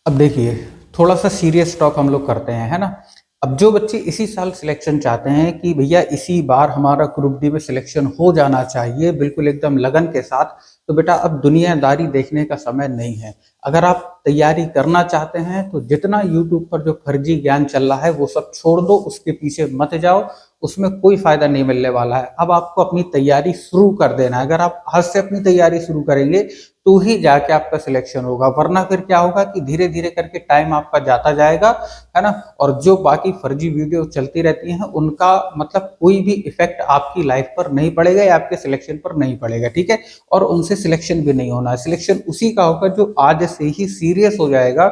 अब देखिए, थोड़ा सा सीरियस टॉक हम लोग करते हैं, है ना? अब जो बच्चे इसी साल सिलेक्शन चाहते हैं कि भैया इसी बार हमारा ग्रुप डी में सिलेक्शन हो जाना चाहिए बिल्कुल एकदम लगन के साथ, तो बेटा अब दुनियादारी देखने का समय नहीं है। अगर आप तैयारी करना चाहते हैं तो जितना यूट्यूब पर जो फर्जी ज्ञान चल रहा है वो सब छोड़ दो, उसके पीछे मत जाओ, उसमें कोई फायदा नहीं मिलने वाला है। अब आपको अपनी तैयारी शुरू कर देना है। अगर आप आज से अपनी तैयारी शुरू करेंगे तो ही जाके आपका सिलेक्शन होगा, वरना फिर क्या होगा कि धीरे धीरे करके टाइम आपका जाता जाएगा, है ना? और जो बाकी फर्जी वीडियो चलती रहती हैं उनका मतलब कोई भी इफेक्ट आपकी लाइफ पर नहीं पड़ेगा या आपके सिलेक्शन पर नहीं पड़ेगा, ठीक है? और उनसे सिलेक्शन भी नहीं होना है। सिलेक्शन उसी का होगा जो आज से ही सीरियस हो जाएगा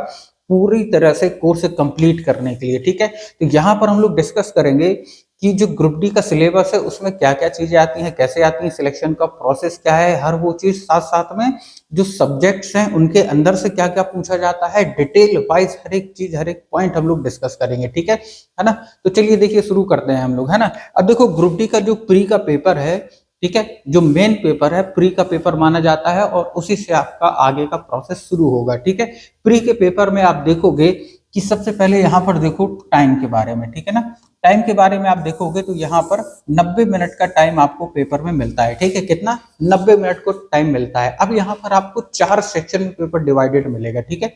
पूरी तरह से कोर्स कंप्लीट करने के लिए, ठीक है? तो यहाँ पर हम लोग डिस्कस करेंगे कि जो ग्रुप डी का सिलेबस है उसमें क्या क्या चीजें आती हैं, कैसे आती हैं, सिलेक्शन का प्रोसेस क्या है, हर वो चीज साथ साथ में जो सब्जेक्ट्स हैं उनके अंदर से क्या क्या पूछा जाता है, डिटेल वाइज हर एक चीज हर एक पॉइंट हम लोग डिस्कस करेंगे, ठीक है ना? तो चलिए देखिए शुरू करते हैं हम लोग, है ना? अब देखो ग्रुप डी का जो प्री का पेपर है, ठीक है, जो मेन पेपर है प्री का पेपर माना जाता है और उसी से आपका आगे का प्रोसेस शुरू होगा, ठीक है? प्री के पेपर में आप देखोगे कि सबसे पहले यहाँ पर देखो टाइम के बारे में, ठीक है ना? टाइम के बारे में आप देखोगे तो यहाँ पर 90 मिनट का टाइम आपको पेपर में मिलता है, ठीक है? कितना? 90 मिनट को टाइम मिलता है। अब यहाँ पर आपको 4 सेक्शन में पेपर डिवाइडेड मिलेगा, ठीक है?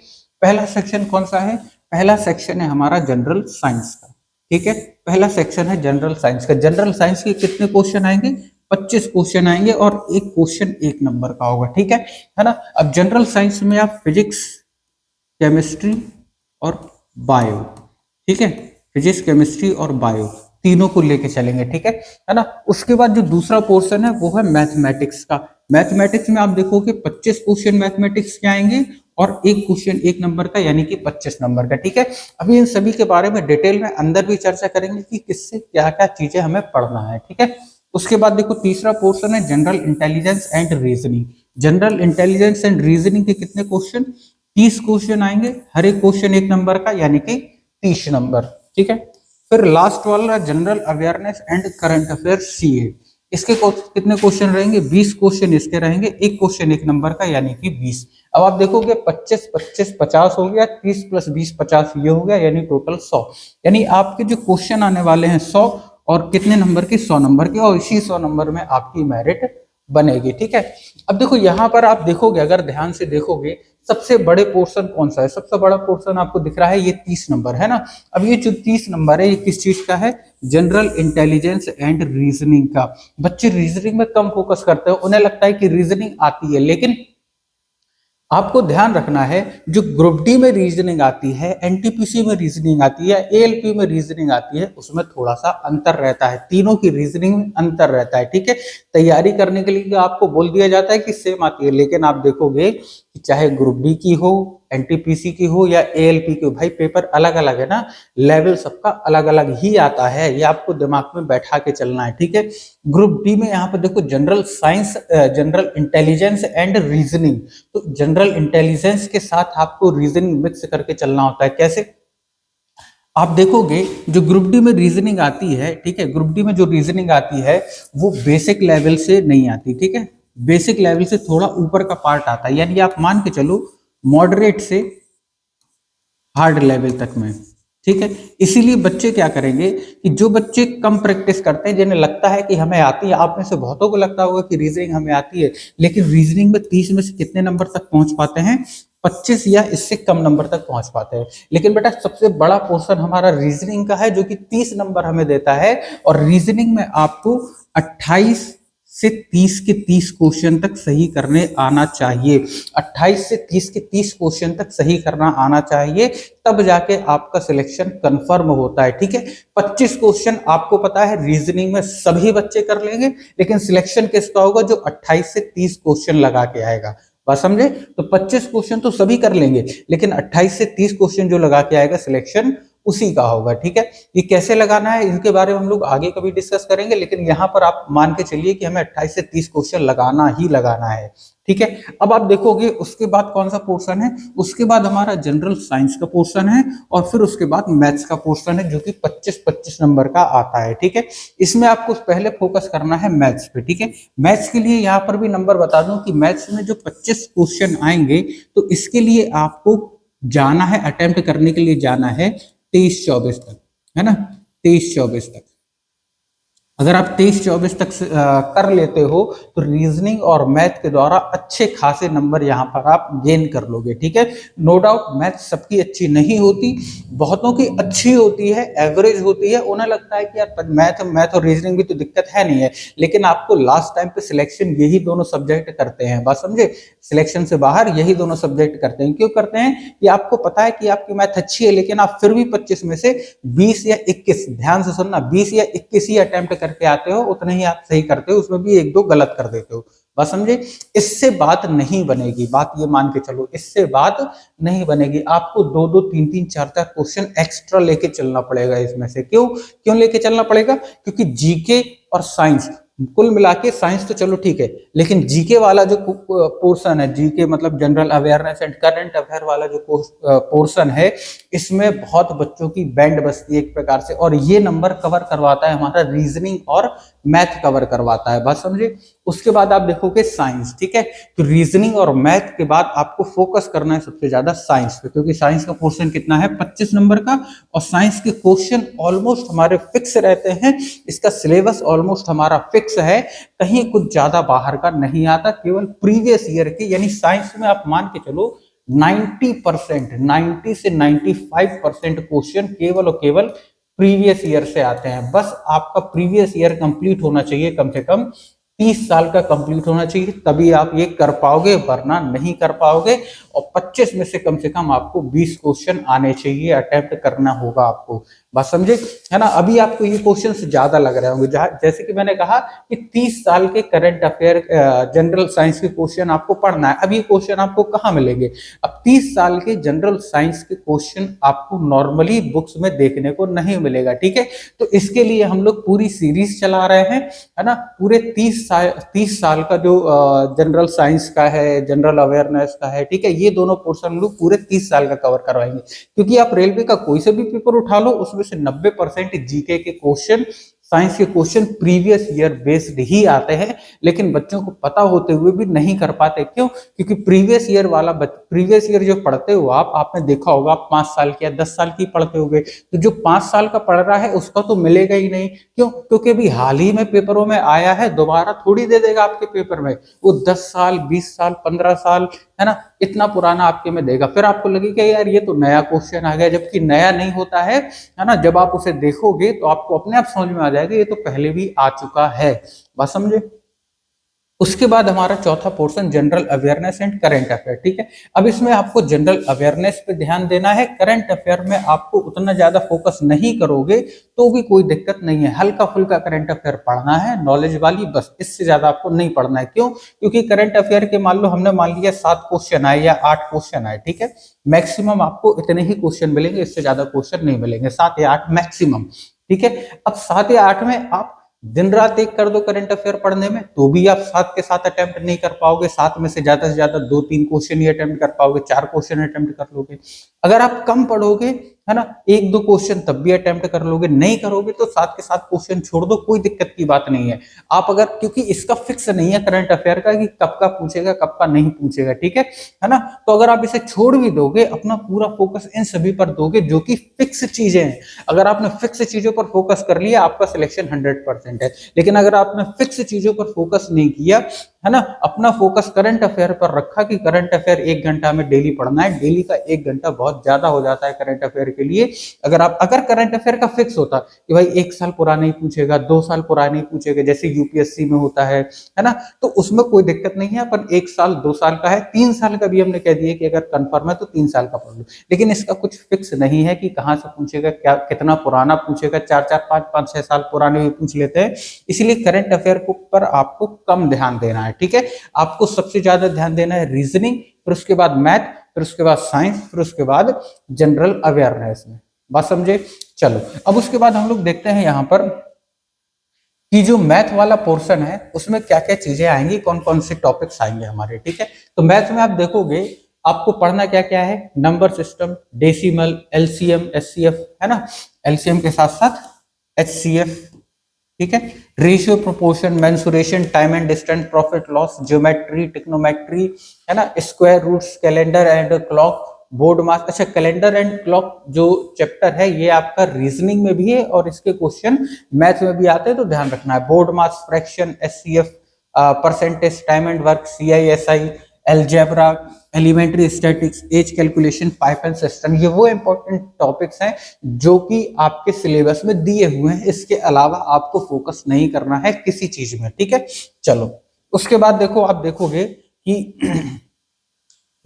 पहला सेक्शन कौन सा है? पहला सेक्शन है हमारा जनरल साइंस का, ठीक है? पहला सेक्शन है जनरल साइंस का। जनरल साइंस के कितने क्वेश्चन आएंगे? 25 क्वेश्चन आएंगे और एक क्वेश्चन 1 नंबर का होगा, ठीक है ना? अब जनरल साइंस में आप फिजिक्स, केमिस्ट्री और बायो, ठीक है? फिजिक्स, केमिस्ट्री और बायो तीनों को लेके चलेंगे, ठीक है ना? उसके बाद जो दूसरा पोर्शन है वो है मैथमेटिक्स का। मैथमेटिक्स में आप देखोगे 25 क्वेश्चन मैथमेटिक्स के आएंगे और एक क्वेश्चन 1 नंबर का यानी कि 25 नंबर का, ठीक है? अभी इन सभी के बारे में डिटेल में अंदर भी चर्चा करेंगे कि किससे क्या क्या चीजें हमें पढ़ना है, ठीक है? उसके बाद देखो तीसरा पोर्शन है general intelligence and reasoning. General intelligence and reasoning के कितने क्वेश्चन? 30 क्वेश्चन आएंगे, हर एक क्वेश्चन 1 नंबर का यानी कि 30 नंबर, ठीक है? फिर लास्ट वाला general awareness and current affair CA. इसके कितने क्वेश्चन रहेंगे? 20 क्वेश्चन इसके रहेंगे, एक क्वेश्चन 1 नंबर का यानी कि 20। अब आप देखोगे 25 25 50 हो गया, 30 + 20 50 ये हो गया, यानी टोटल 100। यानी आपके जो क्वेश्चन आने वाले हैं 100 और कितने नंबर के? 100 नंबर के, और इसी 100 नंबर में आपकी मेरिट बनेगी, ठीक है? अब देखो यहाँ पर आप देखोगे, अगर ध्यान से देखोगे, सबसे बड़े पोर्शन कौन सा है? सबसे बड़ा पोर्शन आपको दिख रहा है ये 30 नंबर, है ना? अब ये जो 30 नंबर है ये किस चीज का है? जनरल इंटेलिजेंस एंड रीजनिंग का। बच्चे रीजनिंग में कम फोकस करते हैं, उन्हें लगता है कि रीजनिंग आती है, लेकिन आपको ध्यान रखना है जो ग्रुप डी में रीजनिंग आती है, एनटीपीसी में रीजनिंग आती है, एएलपी में रीजनिंग आती है, उसमें थोड़ा सा अंतर रहता है। तीनों की रीजनिंग में अंतर रहता है, ठीक है? तैयारी करने के लिए आपको बोल दिया जाता है कि सेम आती है, लेकिन आप देखोगे कि चाहे ग्रुप डी की हो, एनटीपीसी की हो या एएलपी की हो, भाई पेपर अलग अलग है ना, लेवल सबका अलग अलग ही आता है, ये आपको दिमाग में बैठा के चलना है, ठीक है? ग्रुप डी में यहाँ पर देखो general science, general intelligence and reasoning. तो जनरल इंटेलिजेंस के साथ आपको रीजनिंग मिक्स करके चलना होता है। कैसे? आप देखोगे जो ग्रुप डी में रीजनिंग आती है, ठीक है, ग्रुप डी में जो रीजनिंग आती है वो बेसिक लेवल से नहीं आती, ठीक है? बेसिक लेवल से थोड़ा ऊपर का पार्ट आता है, यानी आप मान के चलो मॉडरेट से हार्ड लेवल तक में, ठीक है? इसीलिए बच्चे क्या करेंगे कि जो बच्चे कम प्रैक्टिस करते हैं, जिन्हें लगता है कि हमें आती है, आप में से बहुतों को लगता होगा कि रीजनिंग हमें आती है, लेकिन रीजनिंग में 30 में से कितने नंबर तक पहुंच पाते हैं? 25 या इससे कम नंबर तक पहुंच पाते हैं। लेकिन बेटा सबसे बड़ा पोर्शन हमारा रीजनिंग का है जो कि 30 नंबर हमें देता है, और रीजनिंग में आपको 28 से 30 के 30 क्वेश्चन तक सही करने आना चाहिए। 28 से 30 के 30 क्वेश्चन तक सही करना आना चाहिए, तब जाके आपका सिलेक्शन कंफर्म होता है, ठीक है? 25 क्वेश्चन आपको पता है रीजनिंग में सभी बच्चे कर लेंगे, लेकिन सिलेक्शन किसका होगा? जो 28 से 30 क्वेश्चन लगा के आएगा। बात समझे? तो 25 क्वेश्चन तो सभी कर लेंगे, लेकिन 28 से 30 क्वेश्चन जो लगा के आएगा सिलेक्शन उसी का होगा, ठीक है? ये कैसे लगाना है इनके बारे में हम लोग आगे कभी डिस्कस करेंगे, लेकिन यहाँ पर आप मान के चलिए कि हमें 28 से 30 क्वेश्चन लगाना ही लगाना है, ठीक है? अब आप देखोगे उसके बाद कौन सा पोर्शन है? उसके बाद हमारा जनरल साइंस का पोर्शन है, और फिर उसके बाद मैथ्स का पोर्शन है जो कि 25-25 नंबर का आता है, ठीक है? इसमें आपको पहले फोकस करना है मैथ्स पे, ठीक है? मैथ्स के लिए यहाँ पर भी नंबर बता दूं कि मैथ्स में जो 25 क्वेश्चन आएंगे तो इसके लिए आपको जाना है, अटेम्प्ट करने के लिए जाना है 23-24 तक, है ना, 23-24 तक। अगर आप 23-24 तक कर लेते हो तो रीजनिंग और मैथ के द्वारा अच्छे खासे नंबर यहाँ पर आप गेन कर लोगे, ठीक है। नो डाउट मैथ सबकी अच्छी नहीं होती, बहुतों की अच्छी होती है, एवरेज होती है, उन्हें लगता है कि यार मैथ और रीजनिंग भी तो दिक्कत है नहीं है, लेकिन आपको लास्ट टाइम पे सिलेक्शन यही दोनों सब्जेक्ट करते हैं, बात समझे, सिलेक्शन से बाहर यही दोनों सब्जेक्ट करते हैं। क्यों करते हैं कि आपको पता है कि आपकी मैथ अच्छी है, लेकिन आप फिर भी 25 में से 20 या 21, ध्यान से सुनना, 20 या 21 ही अटेम्प्ट करके आते हो, उतने ही आप सही करते हो, उसमें भी 1-2 गलत कर देते हो, बात समझे। इससे बात नहीं बनेगी, बात ये मान के चलो, इससे बात नहीं बनेगी। आपको 2-2, 3-3, 4-4 क्वेश्चन एक्स्ट्रा लेके चलना पड़ेगा इसमें से। क्यों क्यों लेके चलना पड़ेगा? क्योंकि जीके और साइंस कुल मिला के, साइंस तो चलो ठीक है, लेकिन जीके वाला जो पोर्शन है, जीके मतलब general awareness and current affair वाला जो पोर्शन है, इसमें बहुत बच्चों की बैंड बजती है एक प्रकार से, और ये नंबर कवर करवाता है हमारा रीजनिंग और मैथ कवर करवाता है, बात समझे। उसके बाद आप देखोगे साइंस, ठीक है, तो रीजनिंग और मैथ के बाद आपको फोकस करना है सबसे ज्यादा साइंस पे, क्योंकि साइंस का पोर्शन कितना है, 25 नंबर का, और साइंस के क्वेश्चन ऑलमोस्ट हमारे फिक्स रहते हैं, इसका सिलेबस ऑलमोस्ट हमारा फिक्स है, कहीं कुछ ज्यादा बाहर का नहीं आता, केवल प्रीवियस ईयर के, यानी साइंस में आप मान के चलो 90%, 90 से 95% क्वेश्चन केवल और केवल प्रीवियस ईयर से आते हैं। बस आपका प्रीवियस ईयर कंप्लीट होना चाहिए, कम से कम 30 साल का कंप्लीट होना चाहिए, तभी आप ये कर पाओगे, वरना नहीं कर पाओगे। और 25 में से कम आपको 20 क्वेश्चन आने चाहिए, अटेम्प्ट करना होगा आपको, बात समझे, है ना। अभी आपको ये क्वेश्चन ज्यादा लग रहे होंगे, जैसे कि मैंने कहा कि 30 साल के करंट अफेयर जनरल साइंस के क्वेश्चन आपको पढ़ना है। अब ये क्वेश्चन आपको कहाँ मिलेंगे? अब 30 साल के जनरल साइंस के क्वेश्चन आपको नॉर्मली बुक्स में देखने को नहीं मिलेगा, ठीक है। तो इसके लिए हम लोग पूरी सीरीज चला रहे हैं, है ना, पूरे 30 साल का जो जनरल साइंस का है, जनरल अवेयरनेस का है, ठीक है, ये दोनों पोर्शन हम लोग पूरे 30 साल का कवर करवाएंगे। क्योंकि आप रेलवे का कोई से भी पेपर उठा लो, उसमें से 90% जीके के क्वेश्चन, साइंस के क्वेश्चन प्रीवियस ईयर बेस्ड ही आते हैं, लेकिन बच्चों को पता होते हुए भी नहीं कर पाते। क्यों? क्योंकि प्रीवियस ईयर जो पढ़ते हो आपने देखा होगा, आप 5 साल की या 10 साल की पढ़ते होगे, तो जो 5 साल का पढ़ रहा है उसका तो मिलेगा ही नहीं। क्यों? क्योंकि अभी हाल ही में पेपरों में आया है, दोबारा थोड़ी दे देगा आपके पेपर में, वो 10 साल, 20 साल, 15 साल, है ना, इतना पुराना आपके में देगा। फिर आपको लगेगा यार ये तो नया क्वेश्चन आ गया, जबकि नया नहीं होता है ना। जब आप उसे देखोगे तो आपको अपने आप समझ में आ जाएगा ये तो पहले भी आ चुका है, बात समझे। उसके बाद हमारा चौथा portion general awareness and current affair, ठीक है। अब इसमें आपको जनरल अवेयरनेस पे ध्यान देना है, करंट अफेयर में आपको उतना ज्यादा फोकस नहीं करोगे तो भी कोई दिक्कत नहीं है, हल्का फुल्का करंट अफेयर पढ़ना है, नॉलेज वाली, बस, इससे ज्यादा आपको नहीं पढ़ना है। क्यों? क्योंकि करंट अफेयर के हमने मान लिया 7 क्वेश्चन आए या 8 क्वेश्चन आए, ठीक है, मैक्सिमम आपको इतने ही क्वेश्चन मिलेंगे, इससे ज्यादा क्वेश्चन नहीं मिलेंगे, 7 या 8 मैक्सिमम, ठीक है। अब 7 या 8 में आप दिन रात एक कर दो करंट अफेयर पढ़ने में, तो भी आप 7 के 7 अटेम्प्ट नहीं कर पाओगे, 7 में से ज्यादा 2-3 क्वेश्चन ही अटेम्प्ट कर पाओगे, 4 क्वेश्चन अटेम्प्ट कर लोगे। अगर आप कम पढ़ोगे, है ना, 1-2 क्वेश्चन तब भी अटेम्प्ट कर लोगे, नहीं करोगे तो 7 के 7 क्वेश्चन छोड़ दो, कोई दिक्कत की बात नहीं है। आप अगर, क्योंकि इसका फिक्स नहीं है करंट अफेयर का कि कब का पूछेगा कब का नहीं पूछेगा, ठीक है ना। तो अगर आप इसे छोड़ भी दोगे, अपना पूरा फोकस इन सभी पर दोगे जो कि फिक्स चीजें हैं, अगर आपने फिक्स चीजों पर फोकस कर लिया आपका सिलेक्शन 100% है। लेकिन अगर आपने फिक्स चीजों पर फोकस नहीं किया, है ना, अपना फोकस करंट अफेयर पर रखा कि करंट अफेयर 1 घंटा में डेली पढ़ना है, डेली का 1 घंटा बहुत ज्यादा हो जाता है करंट अफेयर के लिए। अगर करंट अफेयर का फिक्स होता कि भाई 1 साल पुराना ही पूछेगा, 2 साल पुराना ही पूछेगा, जैसे यूपीएससी में होता है ना, तो उसमें कोई दिक्कत नहीं है, अपन 1 साल 2 साल का है, 3 साल का भी हमने कह दिया कि अगर कंफर्म है तो 3 साल का पढ़ लो। लेकिन इसका कुछ फिक्स नहीं है कि कहाँ से पूछेगा, क्या कितना पुराना पूछेगा, 4-4, 5-5, 6 साल पुराने भी पूछ लेते हैं। इसलिए करंट अफेयर पर आपको कम ध्यान देना है, ठीक है। आपको सबसे ज्यादा ध्यान देना है रीजनिंग, फिर उसके बाद मैथ, फिर उसके बाद साइंस, फिर उसके बाद जनरल अवेयरनेस में, बात समझे। चलो अब उसके बाद हम लोग देखते हैं यहाँ पर कि जो मैथ वाला पोर्शन है उसमें क्या क्या चीजें आएंगी, कौन कौन से टॉपिक्स आएंगे हमारे, ठीक है। तो मैथ में आप देखोगे आपको पढ़ना क्या क्या है, number system, decimal, LCM, HCF, है ना, एलसीएम के साथ साथ एचसीएफ, ठीक है, ratio, proportion, mensuration, time and distance, profit loss, geometry, trigonometry, है ना, square roots, calendar and clock, BODMAS, अच्छा कैलेंडर एंड क्लॉक जो चैप्टर है ये आपका रीजनिंग में भी है और इसके क्वेश्चन मैथ में भी आते हैं, तो ध्यान रखना है। BODMAS, fraction, HCF, percentage, time and work, CI SI, algebra, elementary statics, age calculation, pipe and cistern, ये वो इंपॉर्टेंट टॉपिक्स हैं जो कि आपके सिलेबस में दिए हुए हैं। इसके अलावा आपको फोकस नहीं करना है किसी चीज में, ठीक है। चलो उसके बाद देखो, आप देखोगे कि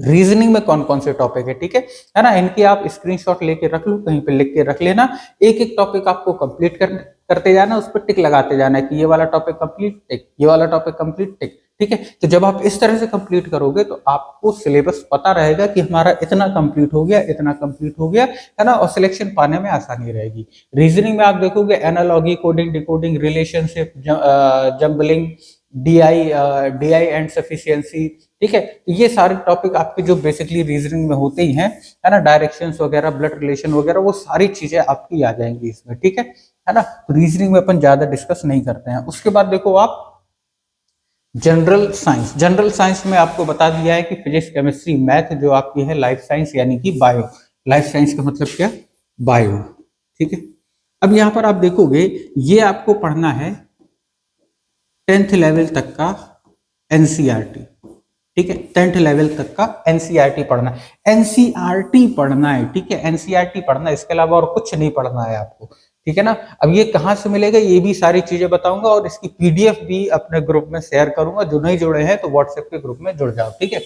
रीजनिंग में कौन कौन से टॉपिक है, ठीक है ना। इनकी आप स्क्रीनशॉट लेके रख लो, कहीं पे लिख के रख लेना। एक एक टॉपिक आपको कंप्लीट करते जाना, उस पर टिक लगाते जाना है कि ये वाला टॉपिक कंप्लीट, टिक, ये वाला टॉपिक कंप्लीट, टिक, ठीक है। तो जब आप इस तरह से कंप्लीट करोगे तो आपको सिलेबस पता रहेगा कि हमारा इतना कंप्लीट हो गया, इतना कंप्लीट हो गया, है ना, और सिलेक्शन पाने में आसानी रहेगी। रीजनिंग में आप देखोगे analogy, coding, decoding, relationship, jumbling, DI and sufficiency, ठीक है। तो ये सारे टॉपिक आपके जो बेसिकली रीजनिंग में होते ही हैं, है ना, डायरेक्शंस वगैरह, ब्लड रिलेशन वगैरह, वो सारी चीजें आपकी आ जाएंगी इसमें, ठीक है ना। तो रीजनिंग में अपन ज्यादा डिस्कस नहीं करते हैं। उसके बाद देखो आप जनरल साइंस। जनरल साइंस में आपको बता दिया है कि फिजिक्स, केमिस्ट्री, मैथ जो आपकी है, लाइफ साइंस यानी कि बायो। लाइफ साइंस का मतलब क्या? बायो, ठीक है। अब यहां पर आप देखोगे ये आपको पढ़ना है 10th लेवल तक का एनसीईआरटी, ठीक है। 10th लेवल तक का एनसीईआरटी पढ़ना है, एनसीईआरटी पढ़ना है, ठीक है। एनसीईआरटी पढ़ना है, इसके अलावा और कुछ नहीं पढ़ना है आपको, ठीक है ना। अब ये कहाँ से मिलेगा, ये भी सारी चीजें बताऊंगा और इसकी पीडीएफ भी अपने ग्रुप में शेयर करूंगा। जो नहीं जुड़े हैं तो व्हाट्सएप के ग्रुप में जुड़ जाओ, ठीक है।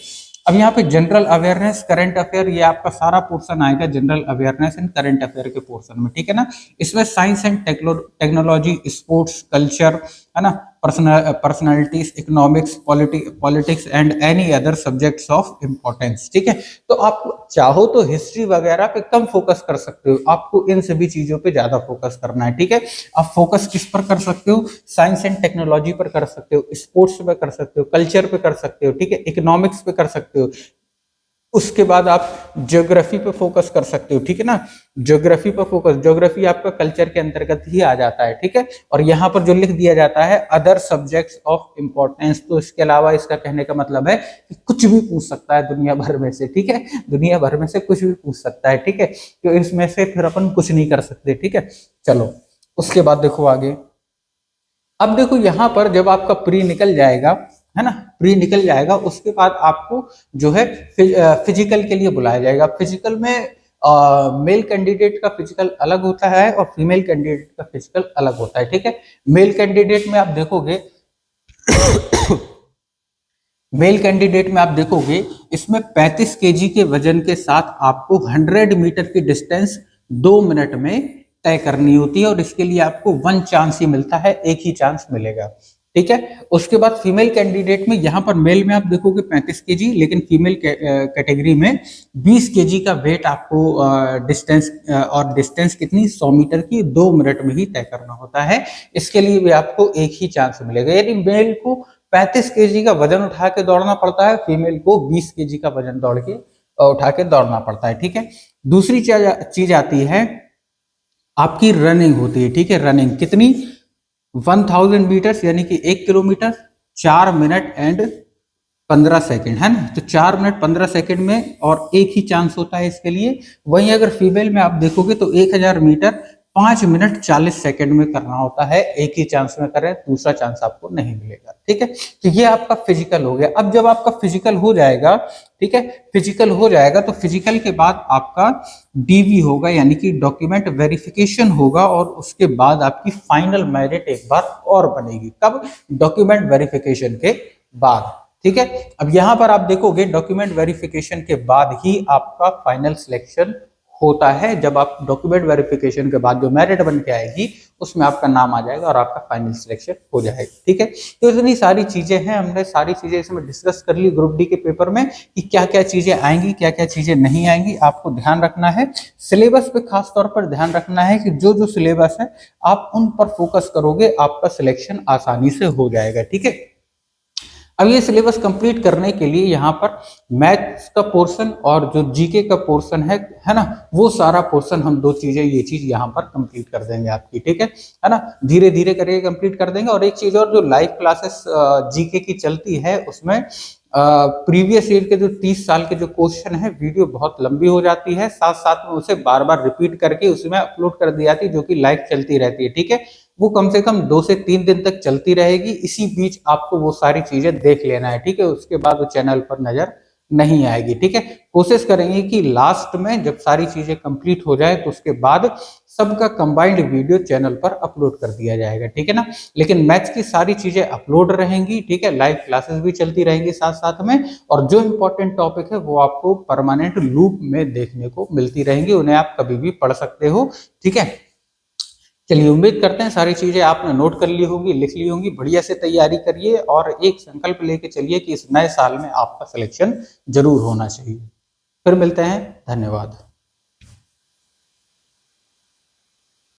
अब यहाँ पे जनरल अवेयरनेस, करंट अफेयर, ये आपका सारा पोर्शन आएगा general awareness and current affair के पोर्शन में, ठीक है ना। इसमें science and technology, sports, culture, है ना, personalities, economics, politics and any other subjects of importance, ठीक है। तो आप चाहो तो हिस्ट्री वगैरह पे कम फोकस कर सकते हो, आपको इन सभी चीजों पे ज्यादा फोकस करना है, ठीक है। आप फोकस किस पर कर सकते हो? साइंस एंड टेक्नोलॉजी पर कर सकते हो, स्पोर्ट्स पे कर सकते हो, कल्चर पे कर सकते हो, ठीक है, इकोनॉमिक्स पे कर सकते हो। उसके बाद आप ज्योग्राफी पे फोकस कर सकते हो, ठीक है ना। ज्योग्राफी पर फोकस, ज्योग्राफी आपका कल्चर के अंतर्गत ही आ जाता है, ठीक है। और यहाँ पर जो लिख दिया जाता है अदर सब्जेक्ट्स ऑफ इंपॉर्टेंस, तो इसके अलावा इसका कहने का मतलब है कि कुछ भी पूछ सकता है दुनिया भर में से, ठीक है। दुनिया भर में से कुछ भी पूछ सकता है, ठीक है। तो इसमें से फिर अपन कुछ नहीं कर सकते, ठीक है। चलो उसके बाद देखो आगे। अब देखो यहाँ पर जब आपका प्री निकल जाएगा, है ना, प्री निकल जाएगा, उसके बाद आपको जो है फिजिकल के लिए बुलाया जाएगा। फिजिकल में मेल कैंडिडेट का फिजिकल अलग होता है और फीमेल कैंडिडेट का फिजिकल अलग होता है, ठीक है। मेल कैंडिडेट में आप देखोगे मेल कैंडिडेट में आप देखोगे इसमें 35 केजी के वजन के साथ आपको 100 मीटर की डिस्टेंस 2 मिनट में तय करनी होती है और इसके लिए आपको 1 चांस ही मिलता है, एक ही चांस मिलेगा, ठीक है। उसके बाद फीमेल कैंडिडेट में, यहाँ पर मेल में आप देखोगे 35 केजी, लेकिन फीमेल कैटेगरी में 20 केजी का वेट आपको डिस्टेंस और डिस्टेंस कितनी, 100 मीटर की 2 मिनट में ही तय करना होता है। इसके लिए भी आपको एक ही चांस मिलेगा, यानी मेल को 35 केजी का वजन उठा के दौड़ना पड़ता है, फीमेल को 20 केजी का वजन उठा के दौड़ना पड़ता है, ठीक है। दूसरी चीज आती है आपकी रनिंग होती है, ठीक है। रनिंग कितनी, 1000 मीटर्स यानी कि 1 किलोमीटर 4 मिनट एंड 15 सेकंड, है ना। तो 4 मिनट 15 सेकंड में और एक ही चांस होता है इसके लिए। वहीं अगर फीमेल में आप देखोगे तो 1000 मीटर 5 मिनट 40 सेकंड में करना होता है, एक ही चांस में करें, दूसरा चांस आपको नहीं मिलेगा, ठीक है। तो ये आपका फिजिकल हो गया। अब जब आपका फिजिकल हो जाएगा, ठीक है, फिजिकल हो जाएगा तो फिजिकल के बाद आपका डीवी होगा, यानी कि डॉक्यूमेंट वेरिफिकेशन होगा और उसके बाद आपकी फाइनल मेरिट एक बार और बनेगी। कब? डॉक्यूमेंट वेरिफिकेशन के बाद, ठीक है। अब यहां पर आप देखोगे डॉक्यूमेंट वेरिफिकेशन के बाद ही आपका फाइनल सिलेक्शन होता है। जब आप डॉक्यूमेंट वेरिफिकेशन के बाद जो मेरिट बन के आएगी उसमें आपका नाम आ जाएगा और आपका फाइनल सिलेक्शन हो जाएगा, ठीक है। तो इतनी सारी चीजें हैं, हमने सारी चीजें इसमें डिस्कस कर ली ग्रुप डी के पेपर में कि क्या क्या चीजें आएंगी, क्या क्या चीजें नहीं आएंगी। आपको ध्यान रखना है सिलेबस पे, खास तौर पर ध्यान रखना है कि जो जो सिलेबस है आप उन पर फोकस करोगे, आपका सिलेक्शन आसानी से हो जाएगा, ठीक है। अब ये सिलेबस कंप्लीट करने के लिए यहाँ पर मैथ्स का पोर्शन और जो जीके का पोर्शन है ना, वो सारा पोर्शन हम ये चीज यहाँ पर कंप्लीट कर देंगे आपकी, ठीक है ना। धीरे धीरे करके कंप्लीट कर देंगे। और एक चीज और, जो लाइव क्लासेस जीके की चलती है उसमें प्रीवियस ईयर के जो 30 साल के जो क्वेश्चन है, वीडियो बहुत लंबी हो जाती है, साथ साथ में उसे बार बार रिपीट करके उसमें अपलोड कर दी जाती है, जो कि लाइव चलती रहती है। ठीक है, वो कम से कम 2 से 3 दिन तक चलती रहेगी। इसी बीच आपको वो सारी चीजें देख लेना है। ठीक है, उसके बाद वो चैनल पर नजर नहीं आएगी। ठीक है, कोशिश करेंगे कि लास्ट में जब सारी चीजें कंप्लीट हो जाए तो उसके बाद सबका कंबाइंड वीडियो चैनल पर अपलोड कर दिया जाएगा। ठीक है ना, लेकिन मैथ्स की सारी चीजें अपलोड रहेंगी। ठीक है, लाइव क्लासेस भी चलती रहेंगी साथ साथ में, और जो इंपॉर्टेंट टॉपिक है वो आपको परमानेंट लूप में देखने को मिलती रहेंगी, उन्हें आप कभी भी पढ़ सकते हो। ठीक है, चलिए, उम्मीद करते हैं सारी चीजें आपने नोट कर ली होंगी, लिख ली होंगी। बढ़िया से तैयारी करिए और एक संकल्प लेके चलिए कि इस नए साल में आपका सिलेक्शन जरूर होना चाहिए। फिर मिलते हैं, धन्यवाद।